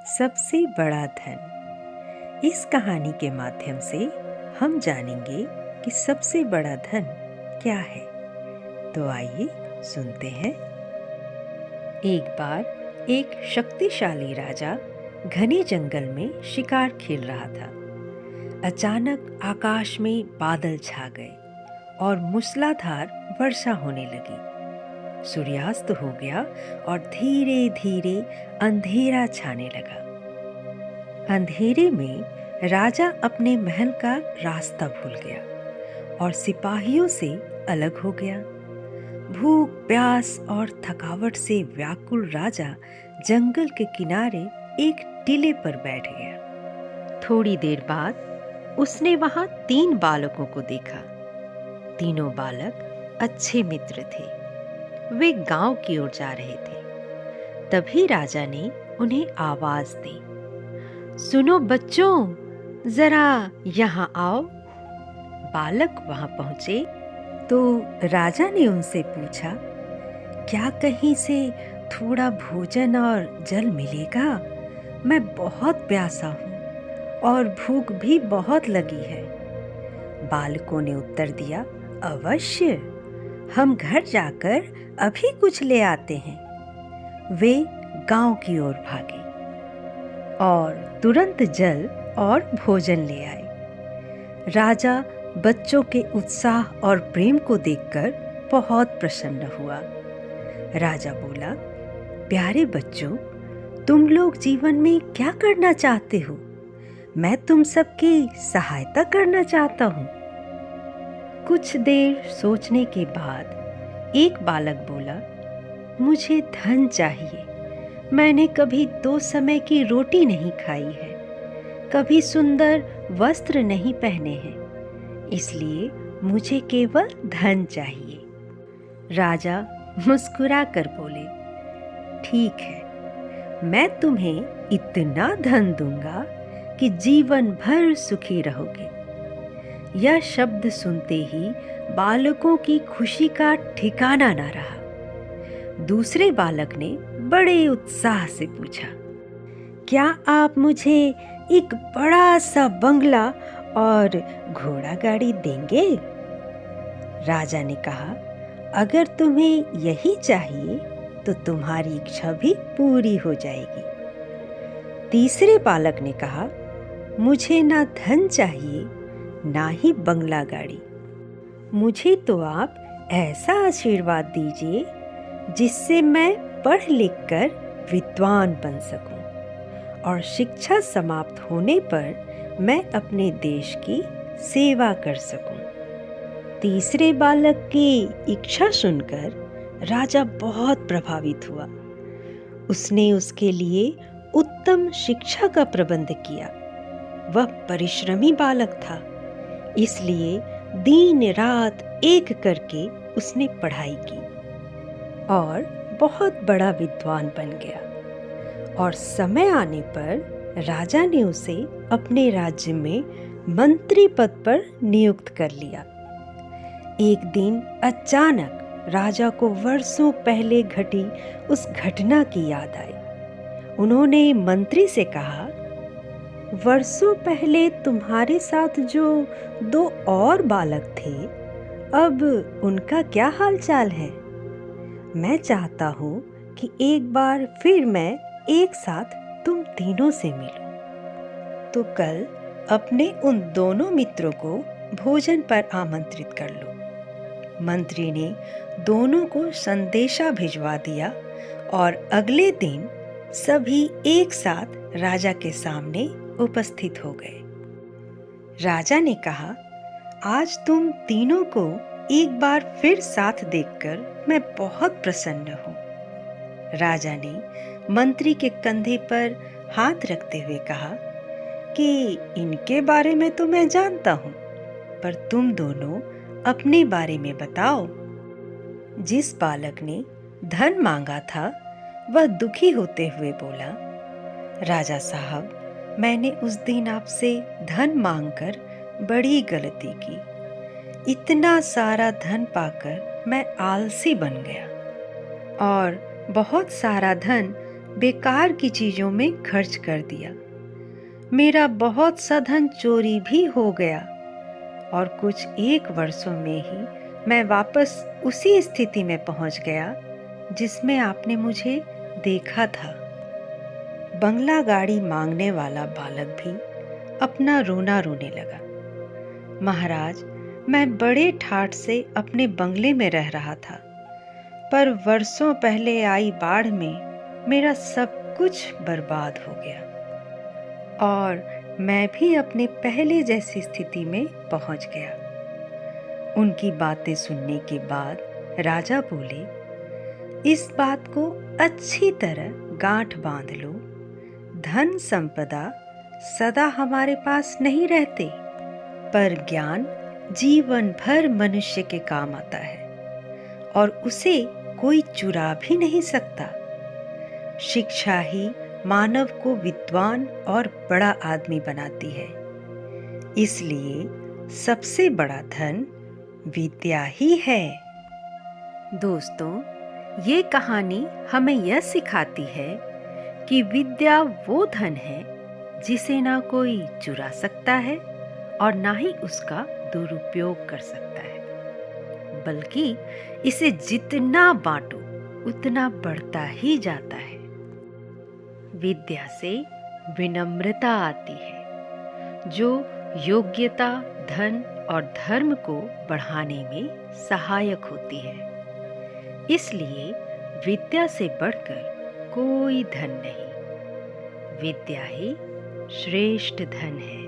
सबसे बड़ा धन। इस कहानी के माध्यम से हम जानेंगे कि सबसे बड़ा धन क्या है। तो आइए सुनते हैं। एक बार एक शक्तिशाली राजा घने जंगल में शिकार खेल रहा था। अचानक आकाश में बादल छा गए और मूसलाधार वर्षा होने लगी। सूर्यास्त हो गया और धीरे धीरे अंधेरा छाने लगा। अंधेरे में राजा अपने महल का रास्ता भूल गया और सिपाहियों से अलग हो गया। भूख, प्यास और थकावट से व्याकुल राजा जंगल के किनारे एक टीले पर बैठ गया। थोड़ी देर बाद उसने वहां 3 बालकों को देखा। तीनों बालक अच्छे मित्र थे। वे गांव की ओर जा रहे थे। तभी राजा ने उन्हें आवाज दी, सुनो बच्चों, जरा यहाँ आओ। बालक वहां पहुंचे तो राजा ने उनसे पूछा, क्या कहीं से थोड़ा भोजन और जल मिलेगा? मैं बहुत प्यासा हूँ और भूख भी बहुत लगी है। बालकों ने उत्तर दिया, अवश्य, हम घर जाकर अभी कुछ ले आते हैं। वे गांव की ओर भागे और तुरंत जल और भोजन ले आए। राजा बच्चों के उत्साह और प्रेम को देखकर बहुत प्रसन्न हुआ। राजा बोला, प्यारे बच्चों, तुम लोग जीवन में क्या करना चाहते हो? मैं तुम सबकी सहायता करना चाहता हूँ। कुछ देर सोचने के बाद एक बालक बोला, मुझे धन चाहिए। मैंने कभी 2 समय की रोटी नहीं खाई है, कभी सुंदर वस्त्र नहीं पहने हैं, इसलिए मुझे केवल धन चाहिए। राजा मुस्कुरा कर बोले, ठीक है, मैं तुम्हें इतना धन दूंगा कि जीवन भर सुखी रहोगे। यह शब्द सुनते ही बालकों की खुशी का ठिकाना ना रहा। दूसरे बालक ने बड़े उत्साह से पूछा, क्या आप मुझे एक बड़ा सा बंगला और घोड़ा गाड़ी देंगे? राजा ने कहा, अगर तुम्हें यही चाहिए तो तुम्हारी इच्छा भी पूरी हो जाएगी। तीसरे बालक ने कहा, मुझे ना धन चाहिए ना ही बंगला गाड़ी, मुझे तो आप ऐसा आशीर्वाद दीजिए जिससे मैं पढ़ लिख कर विद्वान बन सकूं और शिक्षा समाप्त होने पर मैं अपने देश की सेवा कर सकूं। तीसरे बालक की इच्छा सुनकर राजा बहुत प्रभावित हुआ। उसने उसके लिए उत्तम शिक्षा का प्रबंध किया। वह परिश्रमी बालक था, इसलिए दिन रात एक करके उसने पढ़ाई की और बहुत बड़ा विद्वान बन गया। और समय आने पर राजा ने उसे अपने राज्य में मंत्री पद पर नियुक्त कर लिया। एक दिन अचानक राजा को वर्षों पहले घटी उस घटना की याद आई। उन्होंने मंत्री से कहा, वर्षों पहले तुम्हारे साथ जो 2 और बालक थे, अब उनका क्या हालचाल है? मैं चाहता हूँ कि एक बार फिर मैं एक साथ तुम तीनों से मिलूं। तो कल अपने उन दोनों मित्रों को भोजन पर आमंत्रित कर लो। मंत्री ने दोनों को संदेशा भिजवा दिया और अगले दिन सभी एक साथ राजा के सामने उपस्थित हो गए। राजा ने कहा, आज तुम तीनों को एक बार फिर साथ देखकर मैं बहुत प्रसन्न हूँ। राजा ने मंत्री के कंधे पर हाथ रखते हुए कहा कि इनके बारे में तो मैं जानता हूँ, पर तुम दोनों अपने बारे में बताओ। जिस बालक ने धन मांगा था वह दुखी होते हुए बोला, राजा साहब, मैंने उस दिन आपसे धन मांगकर बड़ी गलती की। इतना सारा धन पाकर मैं आलसी बन गया और बहुत सारा धन बेकार की चीज़ों में खर्च कर दिया। मेरा बहुत सा धन चोरी भी हो गया और कुछ 1 वर्षों में ही मैं वापस उसी स्थिति में पहुंच गया जिसमें आपने मुझे देखा था। बंगला गाड़ी मांगने वाला बालक भी अपना रोना रोने लगा। महाराज, मैं बड़े ठाठ से अपने बंगले में रह रहा था, पर वर्षों पहले आई बाढ़ में मेरा सब कुछ बर्बाद हो गया और मैं भी अपने पहले जैसी स्थिति में पहुंच गया। उनकी बातें सुनने के बाद राजा बोले, इस बात को अच्छी तरह गांठ बांध लो। धन संपदा सदा हमारे पास नहीं रहते, पर ज्ञान जीवन भर मनुष्य के काम आता है और उसे कोई चुरा भी नहीं सकता। शिक्षा ही मानव को विद्वान और बड़ा आदमी बनाती है। इसलिए सबसे बड़ा धन विद्या ही है। दोस्तों, ये कहानी हमें यह सिखाती है कि विद्या वो धन है जिसे ना कोई चुरा सकता है और ना ही उसका दुरुपयोग कर सकता है, बल्कि इसे जितना बांटो उतना बढ़ता ही जाता है। विद्या से विनम्रता आती है, जो योग्यता, धन और धर्म को बढ़ाने में सहायक होती है। इसलिए विद्या से बढ़कर कोई धन नहीं, विद्या ही श्रेष्ठ धन है।